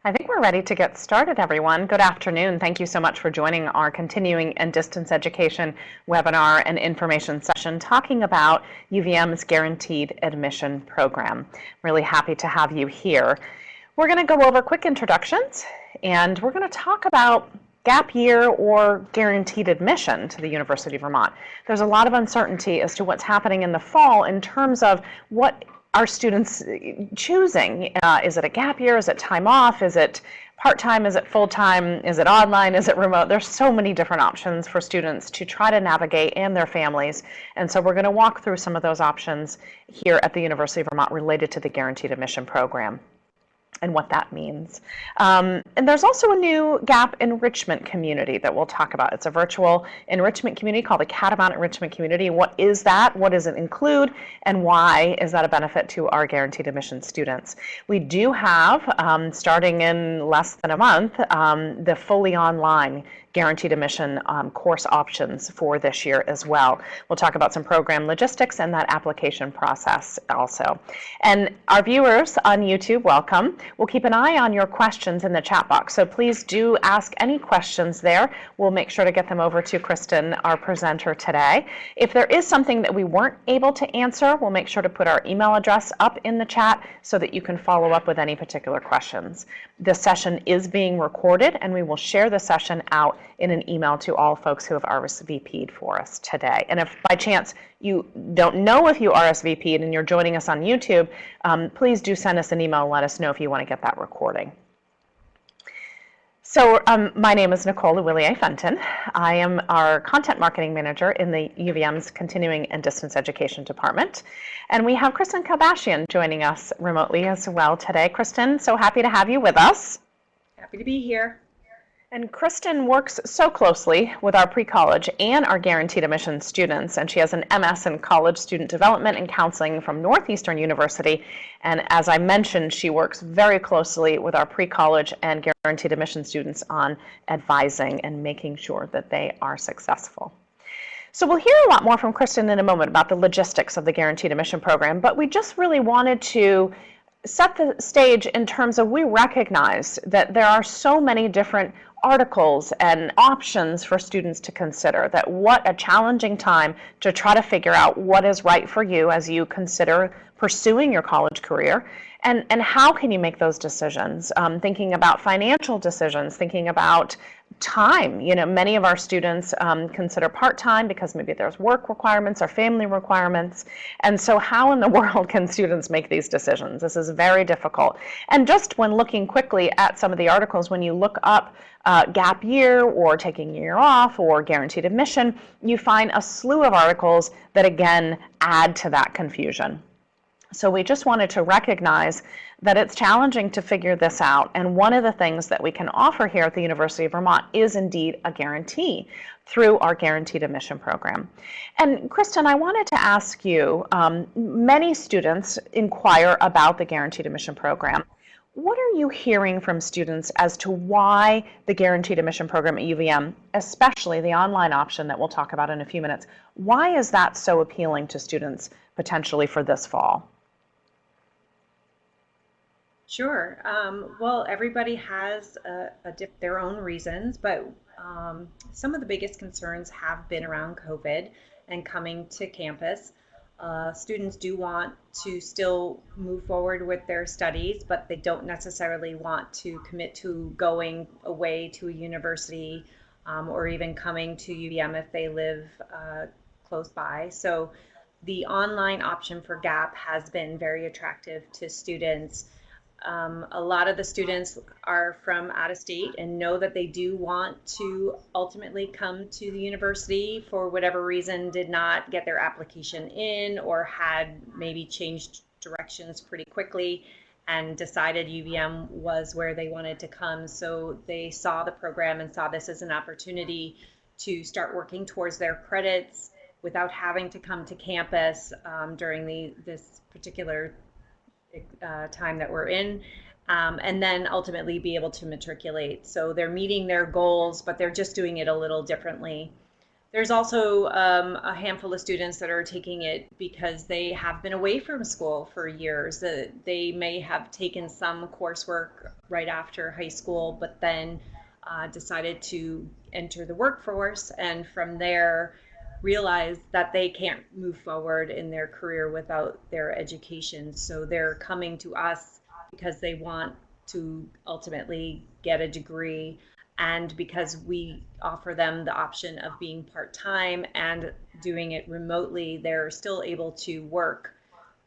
I think we're ready to get started, everyone. Good afternoon. Thank you so much for joining our continuing and distance education webinar and information session talking about UVM's Guaranteed Admission program. Really happy to have you here. We're going to go over quick introductions, and we're going to talk about gap year or guaranteed admission to the University of Vermont. There's a lot of uncertainty as to what's happening in the fall in terms of what are students choosing? Is it a gap year? Is it time off? Is it part-time? Is it full-time? Is it online? Is it remote? There's so many different options for students to try to navigate and their families. And so we're going to walk through some of those options here at the University of Vermont related to the Guaranteed Admission program and what that means. And there's also a new GAP enrichment community that we'll talk about. It's a virtual enrichment community called the Catamount Enrichment Community. What is that? What does it include? And why is that a benefit to our guaranteed admission students? We do have, starting in less than a month, the fully online guaranteed admission course options for this year as well. We'll talk about some program logistics and that application process also. And our viewers on YouTube, welcome. We'll keep an eye on your questions in the chat box, so please do ask any questions there. We'll make sure to get them over to Kristen, our presenter today. If there is something that we weren't able to answer, we'll make sure to put our email address up in the chat so that you can follow up with any particular questions. This session is being recorded, and we will share the session out in an email to all folks who have RSVP'd for us today. And if by chance you don't know if you RSVP'd and you're joining us on YouTube, please do send us an email and let us know if you want to get that recording. So my name is Nicole Willier-Fenton. I am our content marketing manager in the UVM's Continuing and Distance Education Department. And we have Kristen Kilbashian joining us remotely as well today. Kristen, so happy to have you with us. Happy to be here. And Kristen works so closely with our pre-college and our guaranteed admission students, and she has an MS in college student development and counseling from Northeastern University. And as I mentioned, she works very closely with our pre-college and guaranteed admission students on advising and making sure that they are successful. So we'll hear a lot more from Kristen in a moment about the logistics of the guaranteed admission program, but we just really wanted to set the stage in terms of we recognize that there are so many different articles and options for students to consider, that what a challenging time to try to figure out what is right for you as you consider pursuing your college career, and how can you make those decisions, thinking about financial decisions, thinking about time. You know, many of our students consider part-time because maybe there's work requirements or family requirements. And so how in the world can students make these decisions? This is very difficult. And just when looking quickly at some of the articles, when you look up gap year or taking a year off or guaranteed admission, you find a slew of articles that again add to that confusion. So we just wanted to recognize that it's challenging to figure this out, and one of the things that we can offer here at the University of Vermont is indeed a guarantee through our guaranteed admission program. And Kristen, I wanted to ask you, many students inquire about the guaranteed admission program. What are you hearing from students as to why the guaranteed admission program at UVM, especially the online option that we'll talk about in a few minutes, why is that so appealing to students potentially for this fall? Sure. Well, everybody has their own reasons, but some of the biggest concerns have been around COVID and coming to campus. Students do want to still move forward with their studies, but they don't necessarily want to commit to going away to a university or even coming to UVM if they live close by. So the online option for GAP has been very attractive to students. A lot of the students are from out of state and know that they do want to ultimately come to the university, for whatever reason did not get their application in or had maybe changed directions pretty quickly and decided UVM was where they wanted to come. So they saw the program and saw this as an opportunity to start working towards their credits without having to come to campus during this particular time that we're in, and then ultimately be able to matriculate. So they're meeting their goals, but they're just doing it a little differently. There's also a handful of students that are taking it because they have been away from school for years. They may have taken some coursework right after high school, but then decided to enter the workforce, and from there realize that they can't move forward in their career without their education. So they're coming to us because they want to ultimately get a degree, and because we offer them the option of being part-time and doing it remotely, they're still able to work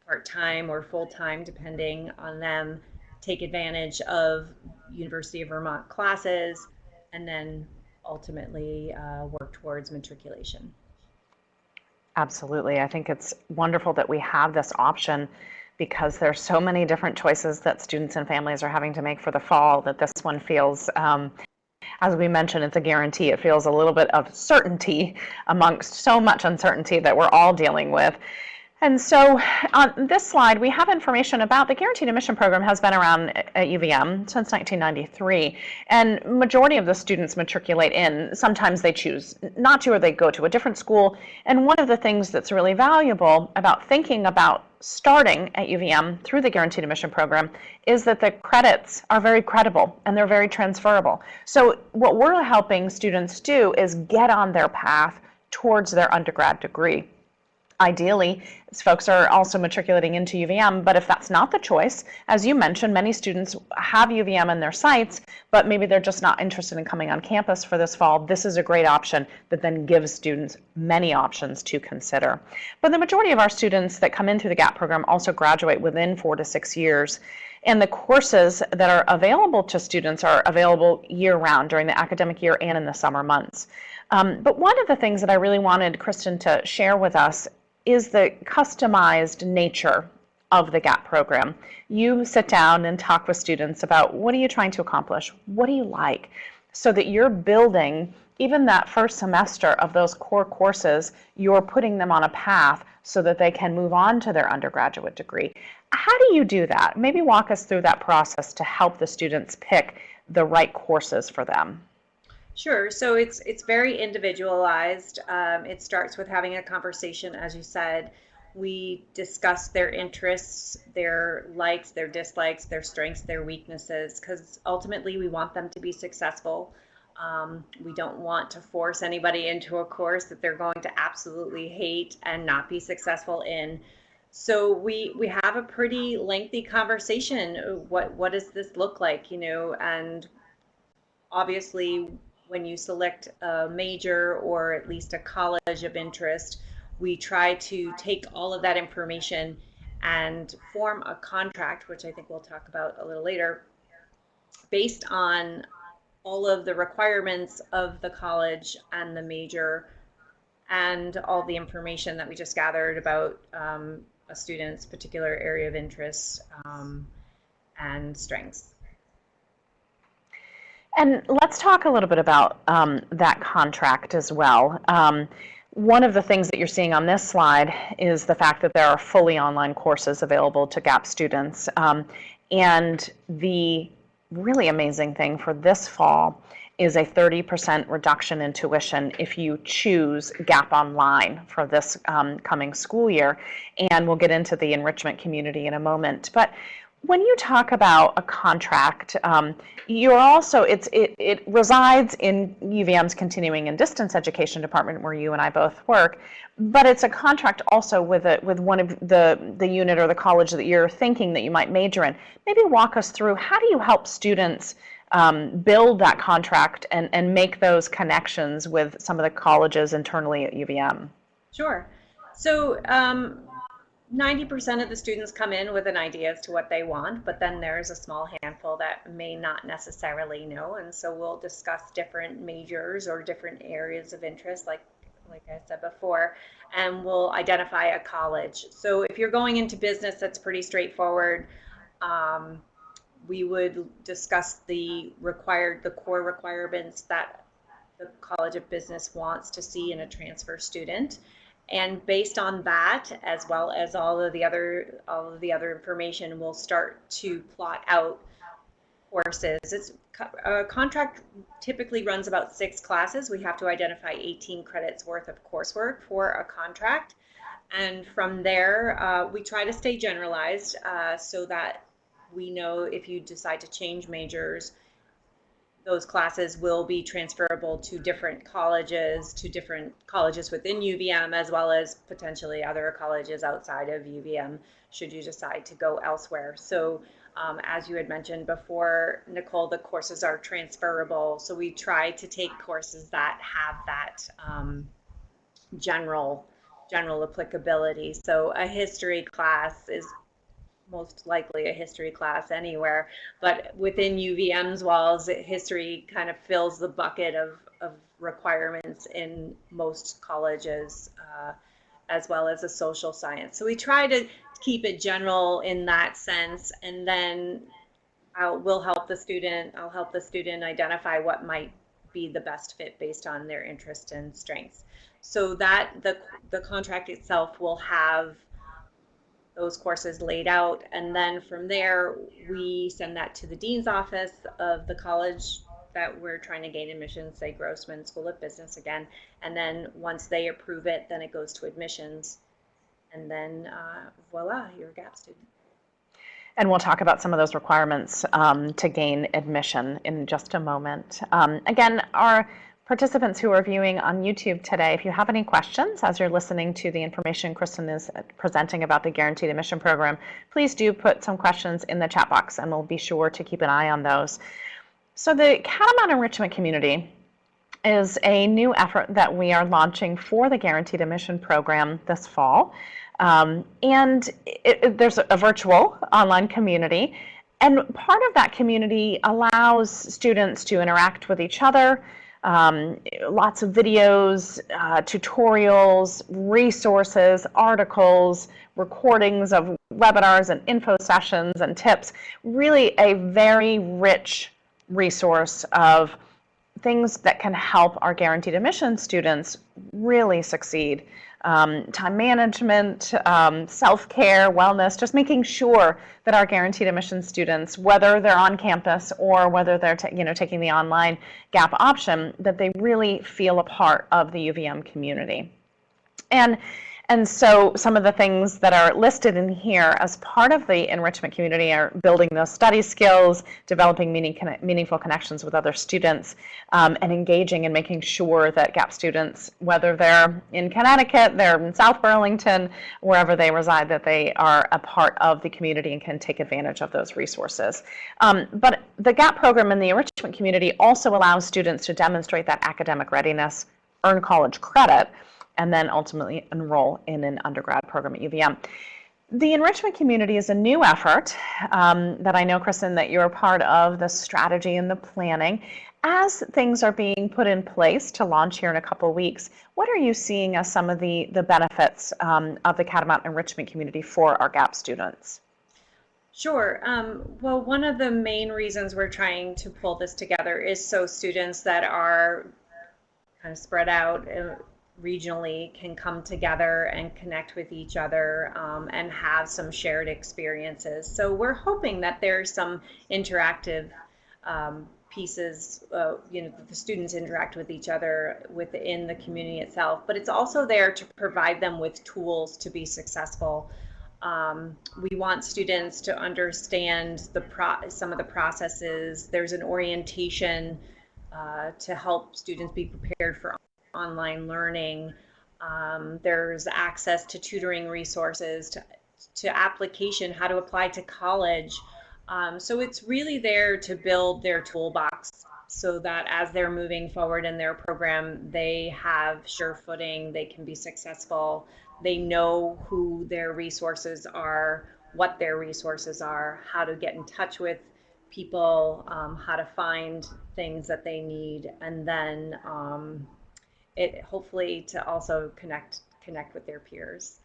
part-time or full-time depending on them, take advantage of University of Vermont classes, and then ultimately work towards matriculation. Absolutely. I think it's wonderful that we have this option, because there's so many different choices that students and families are having to make for the fall, that this one feels, as we mentioned, it's a guarantee. It feels a little bit of certainty amongst so much uncertainty that we're all dealing with. And so on this slide, we have information about the Guaranteed Admission program. Has been around at UVM since 1993, and majority of the students matriculate in. Sometimes they choose not to, or they go to a different school. And one of the things that's really valuable about thinking about starting at UVM through the Guaranteed Admission program is that the credits are very credible and they're very transferable. So what we're helping students do is get on their path towards their undergrad degree. Ideally, folks are also matriculating into UVM, but if that's not the choice, as you mentioned, many students have UVM in their sights, but maybe they're just not interested in coming on campus for this fall. This is a great option that then gives students many options to consider. But the majority of our students that come in through the GAP program also graduate within 4 to 6 years. And the courses that are available to students are available year-round during the academic year and in the summer months. But one of the things that I really wanted Kristen to share with us is the customized nature of the GAP program. You sit down and talk with students about, what are you trying to accomplish? What do you like? So that you're building, even that first semester of those core courses, you're putting them on a path so that they can move on to their undergraduate degree. How do you do that? Maybe walk us through that process to help the students pick the right courses for them. Sure. So it's very individualized. It starts with having a conversation, as you said. We discuss their interests, their likes, their dislikes, their strengths, their weaknesses, because ultimately we want them to be successful. We don't want to force anybody into a course that they're going to absolutely hate and not be successful in. So we have a pretty lengthy conversation. What does this look like, and obviously when you select a major or at least a college of interest, we try to take all of that information and form a contract, which I think we'll talk about a little later, based on all of the requirements of the college and the major and all the information that we just gathered about a student's particular area of interest and strengths. And let's talk a little bit about that contract as well. One of the things that you're seeing on this slide is the fact that there are fully online courses available to GAP students. And the really amazing thing for this fall is a 30% reduction in tuition if you choose GAP Online for this coming school year. And we'll get into the enrichment community in a moment. But when you talk about a contract, you're also, it resides in UVM's continuing and distance education department, where you and I both work, but it's a contract also with one of the unit or the college that you're thinking that you might major in. Maybe walk us through, how do you help students build that contract and make those connections with some of the colleges internally at UVM? Sure. So 90% of the students come in with an idea as to what they want, but then there's a small handful that may not necessarily know, and so we'll discuss different majors or different areas of interest, like I said before, and we'll identify a college. So if you're going into business, that's pretty straightforward. We would discuss the core requirements that the College of Business wants to see in a transfer student. And based on that, as well as all of the other information, we'll start to plot out courses. A contract typically runs about 6 classes. We have to identify 18 credits worth of coursework for a contract. And from there, we try to stay generalized so that we know if you decide to change majors, those classes will be transferable to different colleges within UVM, as well as potentially other colleges outside of UVM, should you decide to go elsewhere. So as you had mentioned before, Nicole, the courses are transferable. So we try to take courses that have that general applicability. So a history class is most likely a history class anywhere, but within UVM's walls, history kind of fills the bucket of requirements in most colleges, as well as a social science. So we try to keep it general in that sense, and then I'll help the student identify what might be the best fit based on their interest and strengths. So that the contract itself will have those courses laid out, and then from there we send that to the dean's office of the college that we're trying to gain admissions, say Grossman School of Business again, and then once they approve it, then it goes to admissions, and then voila, you're a GAP student. And we'll talk about some of those requirements to gain admission in just a moment. Again, our participants who are viewing on YouTube today, if you have any questions as you're listening to the information Kristen is presenting about the Guaranteed Admission Program, please do put some questions in the chat box and we'll be sure to keep an eye on those. So the Catamount Enrichment Community is a new effort that we are launching for the Guaranteed Admission Program this fall. And there's a virtual online community, and part of that community allows students to interact with each other. Lots of videos, tutorials, resources, articles, recordings of webinars and info sessions and tips. Really a very rich resource of things that can help our guaranteed admission students really succeed. Time management, self-care, wellness, just making sure that our guaranteed admission students, whether they're on campus or whether they're taking the online GAP option, that they really feel a part of the UVM community. And so some of the things that are listed in here as part of the enrichment community are building those study skills, developing meaningful connections with other students, and engaging and making sure that GAP students, whether they're in Connecticut, they're in South Burlington, wherever they reside, that they are a part of the community and can take advantage of those resources. But the GAP program in the enrichment community also allows students to demonstrate that academic readiness, earn college credit, and then ultimately enroll in an undergrad program at UVM. The enrichment community is a new effort that I know, Kristen, that you're a part of the strategy and the planning. As things are being put in place to launch here in a couple of weeks, what are you seeing as some of the benefits of the Catamount enrichment community for our GAP students? Sure. Well, one of the main reasons we're trying to pull this together is so students that are kind of spread out regionally can come together and connect with each other and have some shared experiences. So we're hoping that there's some interactive pieces, the students interact with each other within the community itself, but it's also there to provide them with tools to be successful. We want students to understand some of the processes. There's an orientation to help students be prepared for online learning. There's access to tutoring resources, to application, how to apply to college. So it's really there to build their toolbox so that as they're moving forward in their program, they have sure footing, they can be successful, they know who their resources are, what their resources are, how to get in touch with people, how to find things that they need, and then it hopefully to also connect with their peers.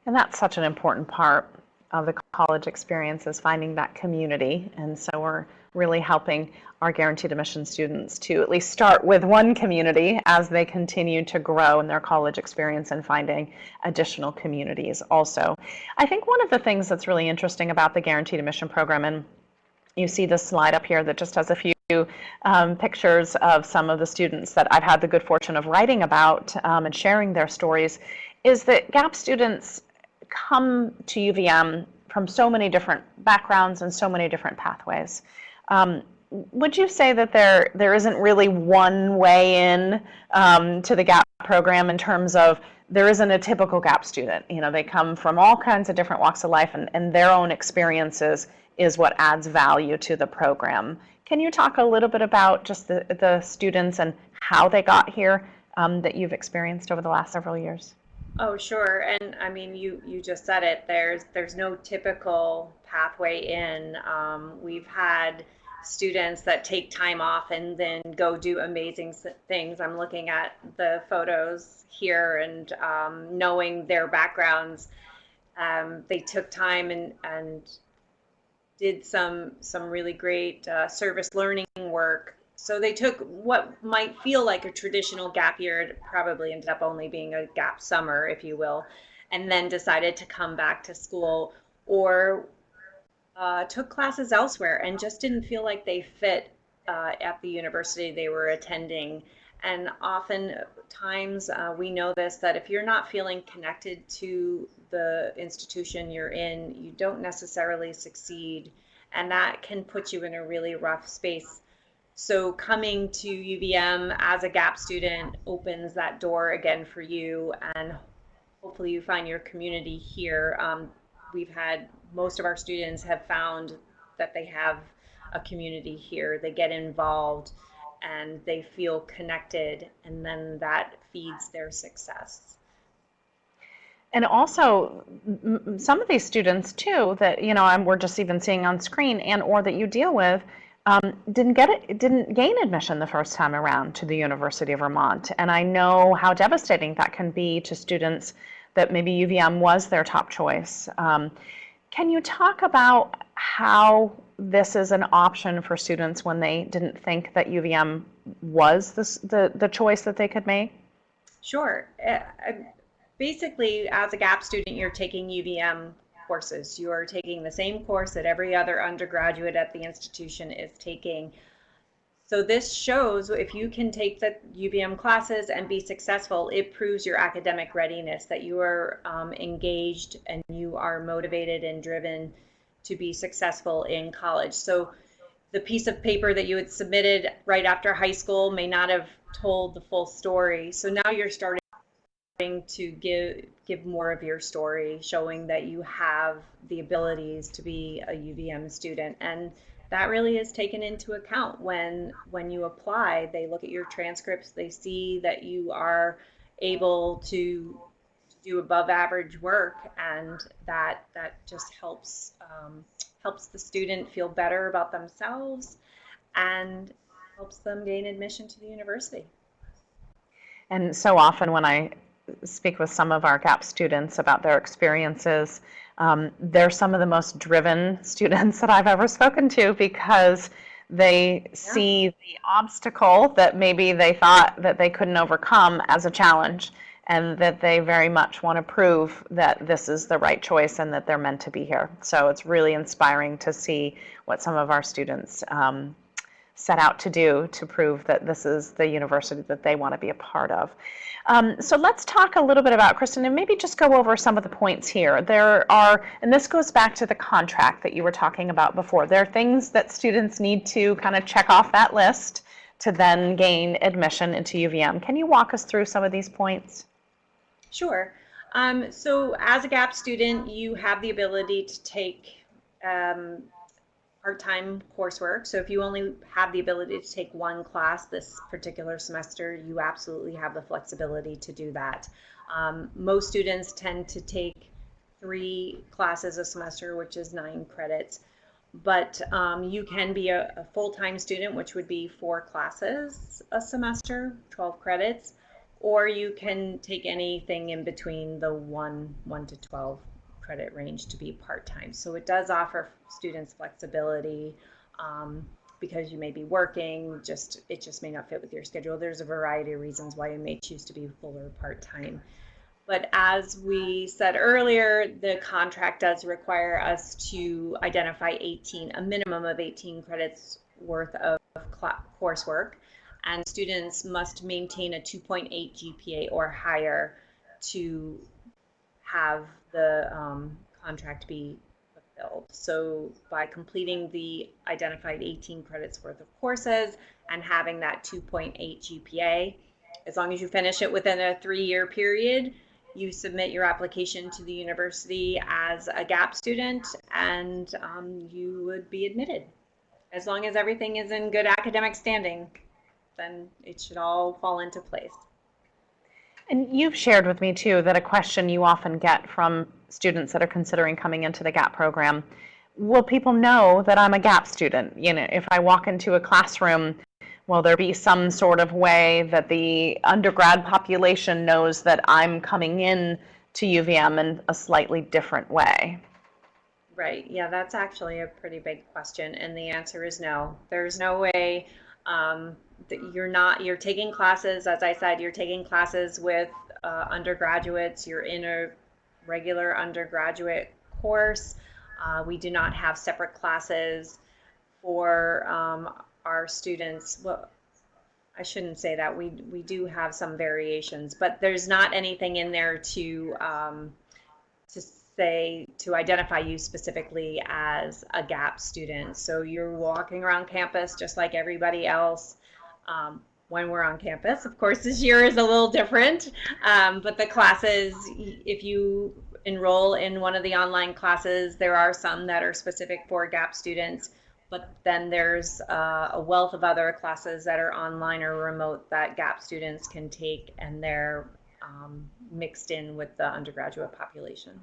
And that's such an important part of the college experience, is finding that community. And so we're really helping our guaranteed admission students to at least start with one community as they continue to grow in their college experience and finding additional communities also. I think one of the things that's really interesting about the guaranteed admission program, and You see the slide up here that just has a few pictures of some of the students that I've had the good fortune of writing about and sharing their stories, is that GAP students come to UVM from so many different backgrounds and so many different pathways. Would you say that there isn't really one way in to the GAP program in terms of there isn't a typical GAP student? You know, they come from all kinds of different walks of life, and their own experiences is what adds value to the program. Can you talk a little bit about just the students and how they got here that you've experienced over the last several years? Oh, sure. And I mean, you just said it. There's no typical pathway in. We've had students that take time off and then go do amazing things. I'm looking at the photos here and knowing their backgrounds, they took time and did some really great service learning work. So they took what might feel like a traditional gap year, it probably ended up only being a gap summer, if you will, and then decided to come back to school, or took classes elsewhere and just didn't feel like they fit at the university they were attending. And oftentimes we know this, that if you're not feeling connected to the institution you're in, you don't necessarily succeed, and that can put you in a really rough space. So coming to UVM as a GAP student opens that door again for you, and hopefully you find your community here. We've had most of our students have found that they have a community here. They get involved and they feel connected, and then that feeds their success. And also, some of these students too that we're just even seeing on screen and or that you deal with didn't gain admission the first time around to the University of Vermont. And I know how devastating that can be to students that maybe UVM was their top choice. Can you talk about how this is an option for students when they didn't think that UVM was the choice that they could make? Sure. Basically, as a GAP student, you're taking UVM courses. You are taking the same course that every other undergraduate at the institution is taking. So this shows if you can take the UVM classes and be successful, it proves your academic readiness, that you are engaged and you are motivated and driven to be successful in college. So the piece of paper that you had submitted right after high school may not have told the full story. So now you're starting to give more of your story, showing that you have the abilities to be a UVM student. And that really is taken into account when you apply. They look at your transcripts, they see that you are able to do above average work, and that just helps the student feel better about themselves and helps them gain admission to the university. And so often when I speak with some of our GAP students about their experiences, they're some of the most driven students that I've ever spoken to, because they see the obstacle that maybe they thought that they couldn't overcome as a challenge, and that they very much want to prove that this is the right choice and that they're meant to be here. So it's really inspiring to see what some of our students set out to do to prove that this is the university that they want to be a part of. So let's talk a little bit about, Kristen, and maybe just go over some of the points here. There are, and this goes back to the contract that you were talking about before, there are things that students need to kind of check off that list to then gain admission into UVM. Can you walk us through some of these points? Sure. So as a GAP student, you have the ability to take part-time coursework. So if you only have the ability to take one class this particular semester, you absolutely have the flexibility to do that. Most students tend to take 3 classes a semester, which is 9 credits. But you can be a full-time student, which would be 4 classes a semester, 12 credits, or you can take anything in between the 1 to 12 credit range to be part-time. So it does offer students flexibility because you may be working, it just may not fit with your schedule. There's a variety of reasons why you may choose to be full or part-time. But as we said earlier, the contract does require us to identify a minimum of 18 credits worth of coursework, and students must maintain a 2.8 GPA or higher to have the contract be fulfilled. So by completing the identified 18 credits worth of courses and having that 2.8 GPA, as long as you finish it within a 3-year period, you submit your application to the university as a GAP student, and you would be admitted. As long as everything is in good academic standing, then it should all fall into place. And you've shared with me too that a question you often get from students that are considering coming into the GAP program: will people know that I'm a GAP student? You know, if I walk into a classroom, will there be some sort of way that the undergrad population knows that I'm coming in to UVM in a slightly different way? Right. Yeah, that's actually a pretty big question, and the answer is no. There's no way that you're taking classes, as I said, you're taking classes with undergraduates. You're in a regular undergraduate course. We do not have separate classes for our students. Well, I shouldn't say that. We do have some variations, but there's not anything in there to identify you specifically as a GAP student. So you're walking around campus just like everybody else. When we're on campus, of course, this year is a little different, but the classes, if you enroll in one of the online classes, there are some that are specific for GAP students, but then there's a wealth of other classes that are online or remote that GAP students can take, and they're mixed in with the undergraduate population.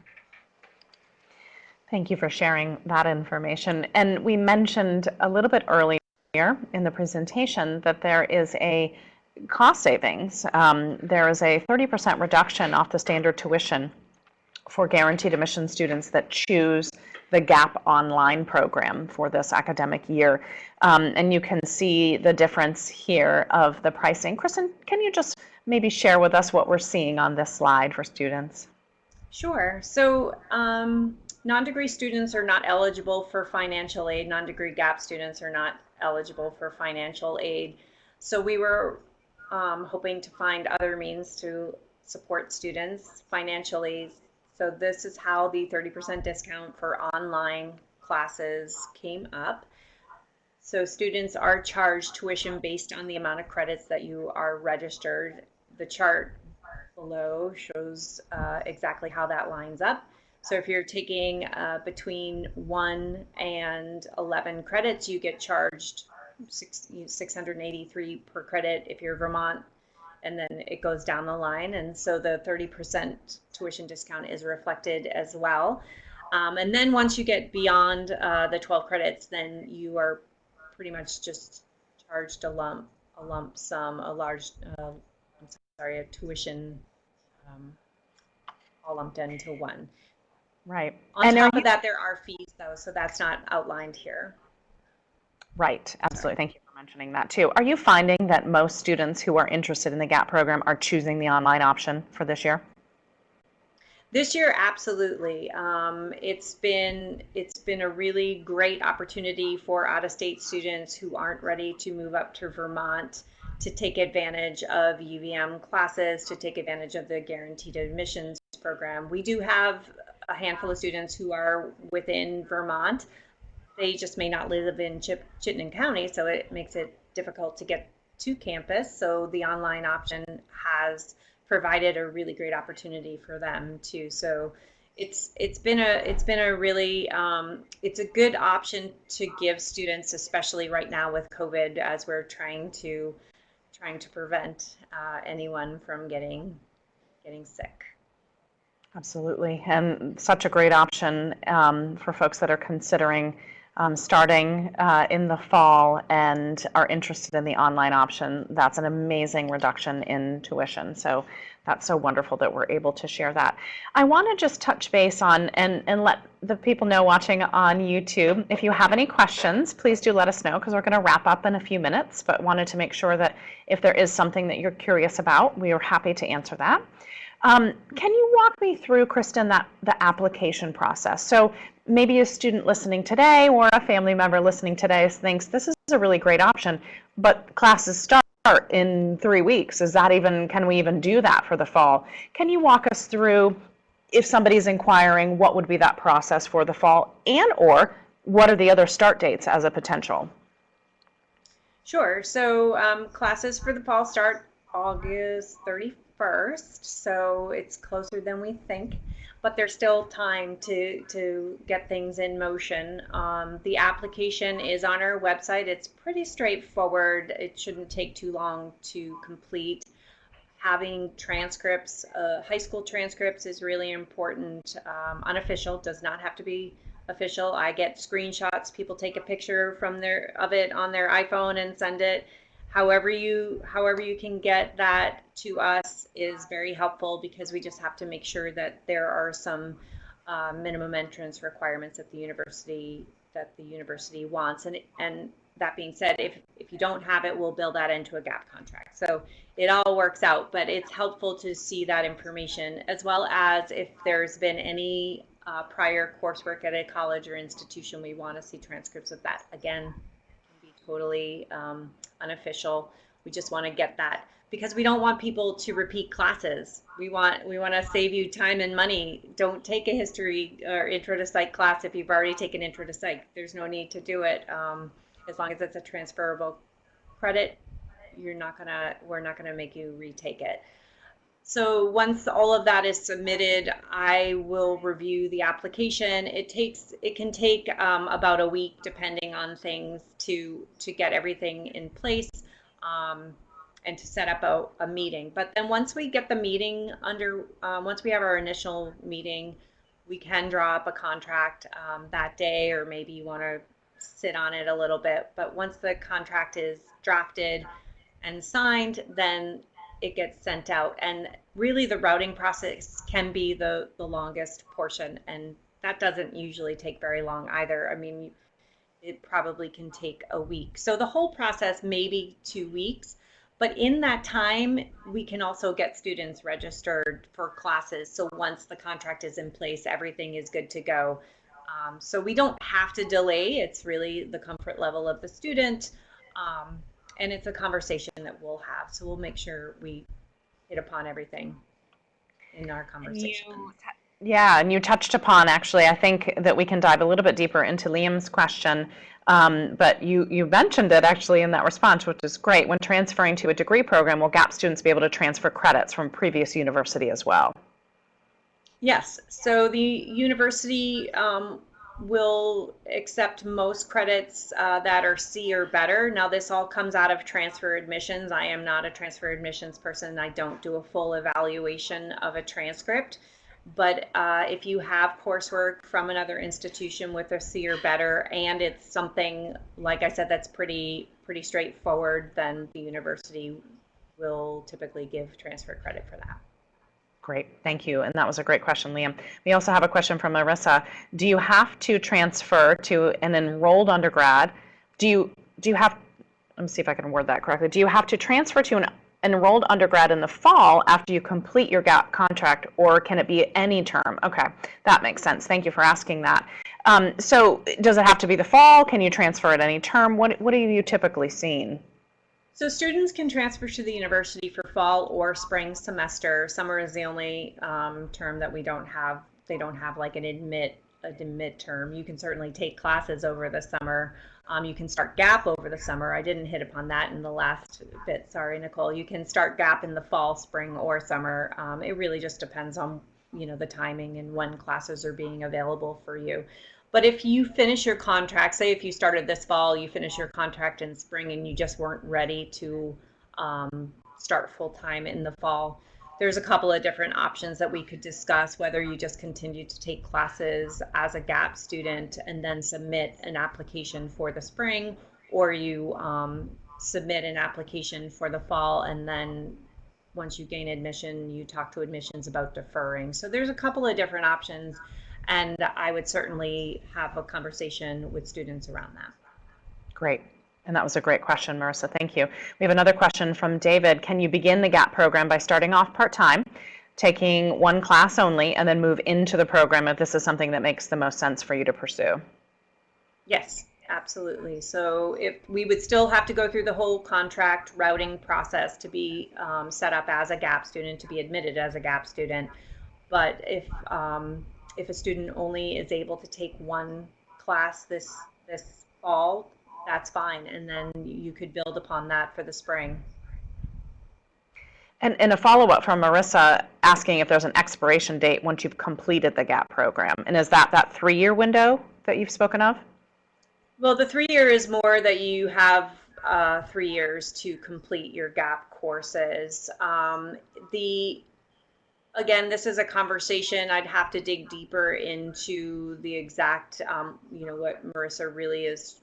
Thank you for sharing that information. And we mentioned a little bit earlier in the presentation that there is a cost savings. There is a 30% reduction off the standard tuition for guaranteed admission students that choose the GAP online program for this academic year. And you can see the difference here of the pricing. Kristen, can you just maybe share with us what we're seeing on this slide for students? Sure. So non-degree students are not eligible for financial aid. Non-degree GAP students are not eligible for financial aid. So we were hoping to find other means to support students financially. So this is how the 30% discount for online classes came up. So students are charged tuition based on the amount of credits that you are registered. The chart below shows exactly how that lines up. So if you're taking between 1 and 11 credits, you get charged $683 per credit if you're Vermont, and then it goes down the line. And so the 30% tuition discount is reflected as well. And then once you get beyond the 12 credits, then you are pretty much just charged a lump sum, a tuition all lumped into one. Right. On top of that, there are fees, though, so that's not outlined here. Right. Absolutely. Thank you for mentioning that, too. Are you finding that most students who are interested in the GAP program are choosing the online option for this year? This year, absolutely. It's been a really great opportunity for out-of-state students who aren't ready to move up to Vermont to take advantage of UVM classes, to take advantage of the Guaranteed Admissions program. We do have a handful of students who are within Vermont. They just may not live in Chittenden County, so it makes it difficult to get to campus. So the online option has provided a really great opportunity for them too. So it's been a really it's a good option to give students, especially right now with COVID, as we're trying to prevent anyone from getting sick. Absolutely, and such a great option for folks that are considering starting in the fall and are interested in the online option. That's an amazing reduction in tuition. So that's so wonderful that we're able to share that. I want to just touch base on and let the people know watching on YouTube, if you have any questions, please do let us know, because we're going to wrap up in a few minutes, but wanted to make sure that if there is something that you're curious about, we are happy to answer that. Can you walk me through, Kristen, the application process? So maybe a student listening today or a family member listening today thinks this is a really great option, but classes start in 3 weeks. Can we even do that for the fall? Can you walk us through, if somebody's inquiring, what would be that process for the fall, and or what are the other start dates as a potential? Sure. So classes for the fall start August 31st, so it's closer than we think, but there's still time to get things in motion. The application is on our website. It's pretty straightforward. It shouldn't take too long to complete. Having transcripts, high school transcripts is really important. Unofficial, does not have to be official. I get screenshots. People take a picture of it on their iPhone and send it. However you can get that to us is very helpful, because we just have to make sure that there are some minimum entrance requirements that the university wants. And that being said, if you don't have it, we'll build that into a gap contract. So it all works out, but it's helpful to see that information, as well as if there's been any prior coursework at a college or institution, we want to see transcripts of that. Again, it can be totally unofficial. We just want to get that, because we don't want people to repeat classes. We want to save you time and money. Don't take a history or intro to psych class if you've already taken intro to psych. There's no need to do it. As long as it's a transferable credit, we're not gonna make you retake it. So once all of that is submitted, I will review the application. It can take about a week, depending on things, to get everything in place and to set up a meeting. But then once we get the meeting once we have our initial meeting, we can draw up a contract that day, or maybe you want to sit on it a little bit. But once the contract is drafted and signed, then it gets sent out. And really the routing process can be the longest portion, and that doesn't usually take very long either. I mean, it probably can take a week. So the whole process may be 2 weeks, but in that time we can also get students registered for classes. So once the contract is in place, everything is good to go. So we don't have to delay. It's really the comfort level of the student. And it's a conversation that we'll have. So we'll make sure we hit upon everything in our conversation. And you touched upon, actually, I think that we can dive a little bit deeper into Liam's question, but you mentioned it actually in that response, which is great. When transferring to a degree program, will GAP students be able to transfer credits from previous university as well? Yes, so the university will accept most credits that are C or better. Now this all comes out of transfer admissions. I am not a transfer admissions person. I don't do a full evaluation of a transcript. But if you have coursework from another institution with a C or better, and it's something, like I said, that's pretty straightforward, then the university will typically give transfer credit for that. Great, thank you. And that was a great question, Liam. We also have a question from Marissa. Do you have to transfer to an enrolled undergrad? Do you have, let me see if I can word that correctly. Do you have to transfer to an enrolled undergrad in the fall after you complete your GAP contract, or can it be any term? Okay, that makes sense. Thank you for asking that. So does it have to be the fall? Can you transfer at any term? What are you typically seeing? So students can transfer to the university for fall or spring semester. Summer is the only term that we don't have. They don't have like an admit term. You can certainly take classes over the summer. You can start GAP over the summer. I didn't hit upon that in the last bit. Sorry, Nicole. You can start GAP in the fall, spring, or summer. It really just depends on the timing and when classes are being available for you. But if you finish your contract, say if you started this fall, you finish your contract in spring and you just weren't ready to start full time in the fall, there's a couple of different options that we could discuss, whether you just continue to take classes as a GAP student and then submit an application for the spring, or you submit an application for the fall, and then once you gain admission, you talk to admissions about deferring. So there's a couple of different options, and I would certainly have a conversation with students around that. Great. And that was a great question, Marissa. Thank you. We have another question from David. Can you begin the GAP program by starting off part-time taking one class only, and then move into the program if this is something that makes the most sense for you to pursue. Yes, absolutely. So if we would still have to go through the whole contract routing process to be set up as a GAP student, to be admitted as a GAP student. But if a student only is able to take one class this fall, that's fine, and then you could build upon that for the spring. And a follow-up from Marissa asking if there's an expiration date once you've completed the GAP program. And is that 3-year window that you've spoken of? Well, the 3-year is more that you have 3 years to complete your GAP courses. Again, this is a conversation I'd have to dig deeper into the exact, what Marissa really is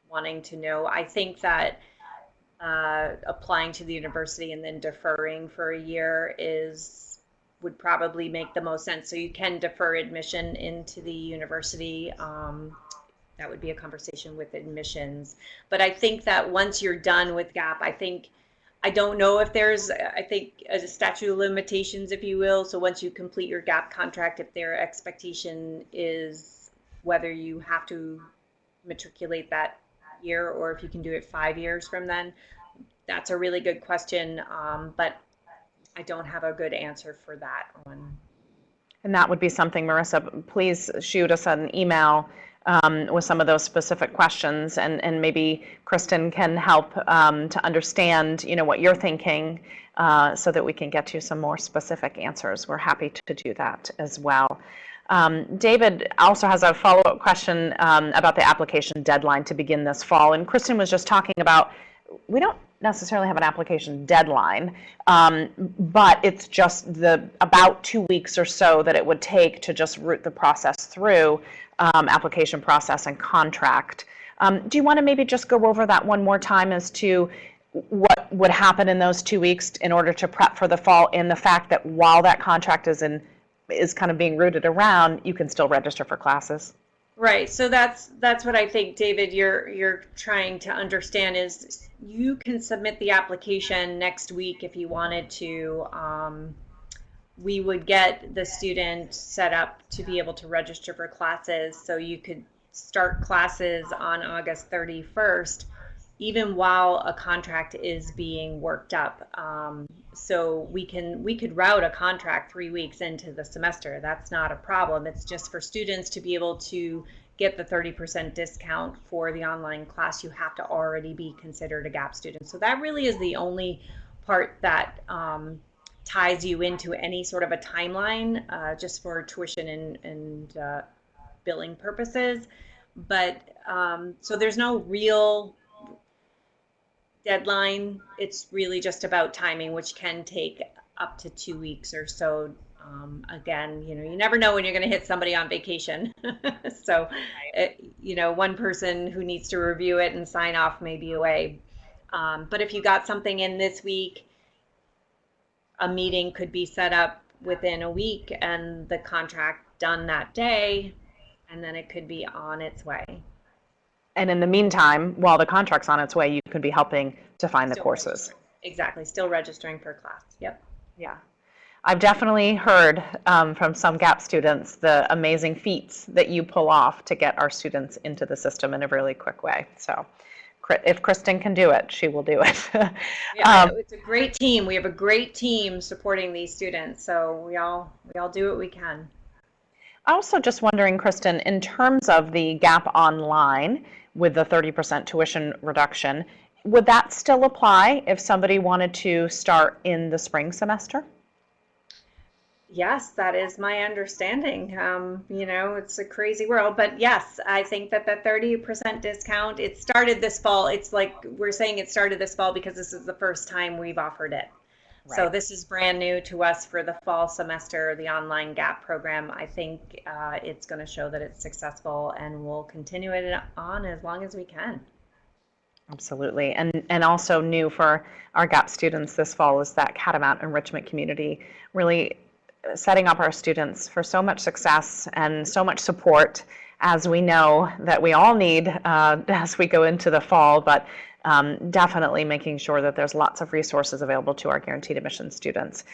wanting to know. I think that applying to the university and then deferring for a year would probably make the most sense. So you can defer admission into the university. That would be a conversation with admissions. But I think that once you're done with GAP, I don't know if there's, a statute of limitations, if you will. So once you complete your GAP contract, if their expectation is whether you have to matriculate that year or if you can do it 5 years from then, that's a really good question. But I don't have a good answer for that one. And that would be something, Marissa, please shoot us an email with some of those specific questions, and maybe Kristen can help to understand, what you're thinking, so that we can get you some more specific answers. We're happy to do that as well. David also has a follow-up question about the application deadline to begin this fall. And Kristen was just talking about, we don't necessarily have an application deadline, but it's just about 2 weeks or so that it would take to just route the process through application process and contract. Do you want to maybe just go over that one more time as to what would happen in those 2 weeks in order to prep for the fall, and the fact that while that contract is kind of being routed around, you can still register for classes? Right. So that's what I think, David, you're trying to understand is you can submit the application next week if you wanted to. We would get the student set up to be able to register for classes, so you could start classes on August 31st, even while a contract is being worked up. So we could route a contract 3 weeks into the semester. That's not a problem. It's just for students to be able to get the 30% discount for the online class, you have to already be considered a GAP student. So that really is the only part that ties you into any sort of a timeline, just for tuition and billing purposes. But so there's no real deadline. It's really just about timing, which can take up to 2 weeks or so. Again, you never know when you're going to hit somebody on vacation. So, one person who needs to review it and sign off may be away. But if you got something in this week, a meeting could be set up within a week and the contract done that day, and then it could be on its way. And in the meantime, while the contract's on its way, you could be helping to find the courses. Exactly, still registering for class. Yep. Yeah. I've definitely heard from some GAP students the amazing feats that you pull off to get our students into the system in a really quick way. So if Kristen can do it, she will do it. Yeah, it's a great team. We have a great team supporting these students, so we all do what we can. Also just wondering, Kristen, in terms of the GAP Online with the 30% tuition reduction, would that still apply if somebody wanted to start in the spring semester? Yes, that is my understanding. It's a crazy world, but yes, I think that the 30% discount, it started this fall. It's like we're saying it started this fall because this is the first time we've offered it. Right. So this is brand new to us for the fall semester, the online GAP program. I think it's going to show that it's successful, and we'll continue it on as long as we can. Absolutely. And also new for our GAP students this fall is that Catamount Enrichment Community, really setting up our students for so much success and so much support as we know that we all need as we go into the fall, but definitely making sure that there's lots of resources available to our guaranteed admission students.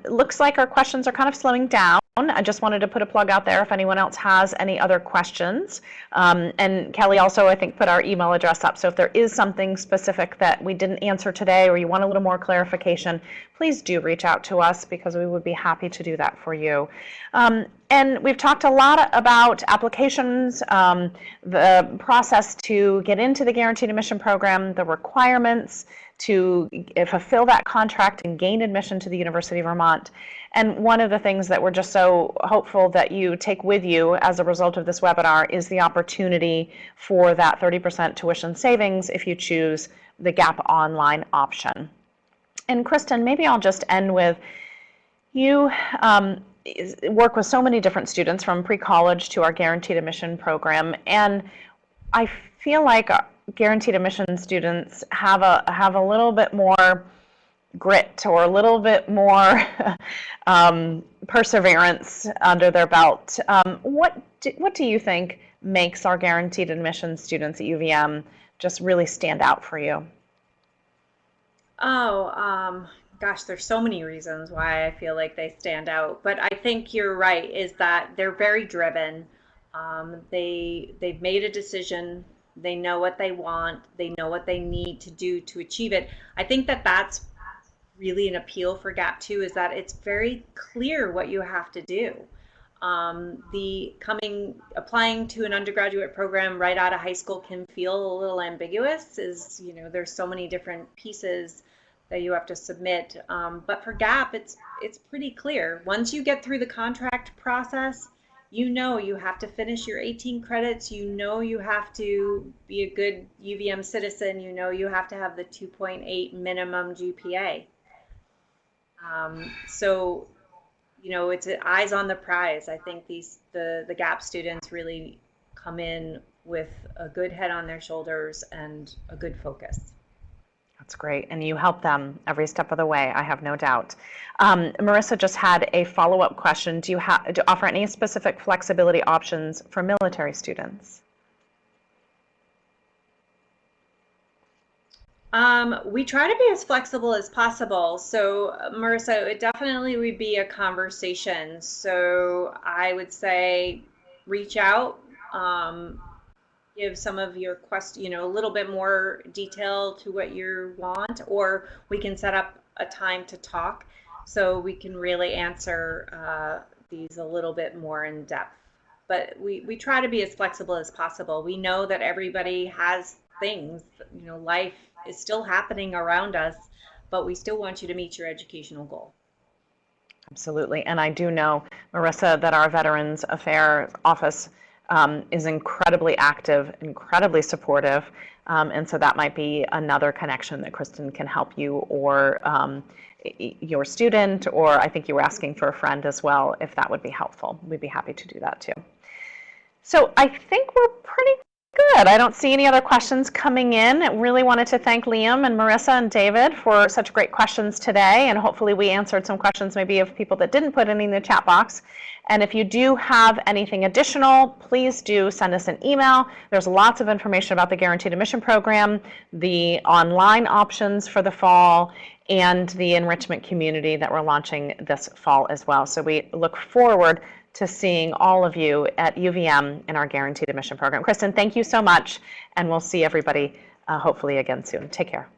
Looks like our questions are kind of slowing down. I just wanted to put a plug out there if anyone else has any other questions. And Kelly also, I think, put our email address up. So if there is something specific that we didn't answer today or you want a little more clarification, please do reach out to us because we would be happy to do that for you. And we've talked a lot about applications, the process to get into the Guaranteed Admission Program, the requirements to fulfill that contract and gain admission to the University of Vermont. And one of the things that we're just so hopeful that you take with you as a result of this webinar is the opportunity for that 30% tuition savings if you choose the GAP online option. And Kristen, maybe I'll just end with you work with so many different students from pre-college to our Guaranteed Admission Program, and I feel like Guaranteed Admission students have a little bit more grit or a little bit more perseverance under their belt. What do you think makes our Guaranteed Admission students at UVM just really stand out for you? Gosh, there's so many reasons why I feel like they stand out, but I think you're right, is that they're very driven. They've made a decision. They know what they want. They know what they need to do to achieve it. I think that that's really an appeal for GAP too, is that it's very clear what you have to do. Applying to an undergraduate program right out of high school can feel a little ambiguous, there's so many different pieces that you have to submit. But for GAP, it's pretty clear. Once you get through the contract process, you have to finish your 18 credits, you have to be a good UVM citizen, you have to have the 2.8 minimum GPA. So it's eyes on the prize. I think the GAP students really come in with a good head on their shoulders and a good focus. That's great, and you help them every step of the way, I have no doubt. Marissa just had a follow-up question. Do you offer any specific flexibility options for military students? We try to be as flexible as possible. So, Marissa, it definitely would be a conversation. So I would say reach out, give some of your questions, a little bit more detail to what you want, or we can set up a time to talk so we can really answer these a little bit more in depth. But we try to be as flexible as possible. We know that everybody has things, life is still happening around us, but we still want you to meet your educational goal. Absolutely, and I do know, Marissa, that our Veterans Affairs Office is incredibly active, incredibly supportive, and so that might be another connection that Kristen can help you or your student, or I think you were asking for a friend as well, if that would be helpful. We'd be happy to do that too. So I think we're pretty good. I don't see any other questions coming in. I really wanted to thank Liam and Marissa and David for such great questions today, and hopefully we answered some questions maybe of people that didn't put any in the chat box. And if you do have anything additional, please do send us an email. There's lots of information about the Guaranteed Admission Program, the online options for the fall, and the enrichment community that we're launching this fall as well. So we look forward to seeing all of you at UVM in our Guaranteed Admission Program. Kristen, thank you so much, and we'll see everybody hopefully again soon. Take care.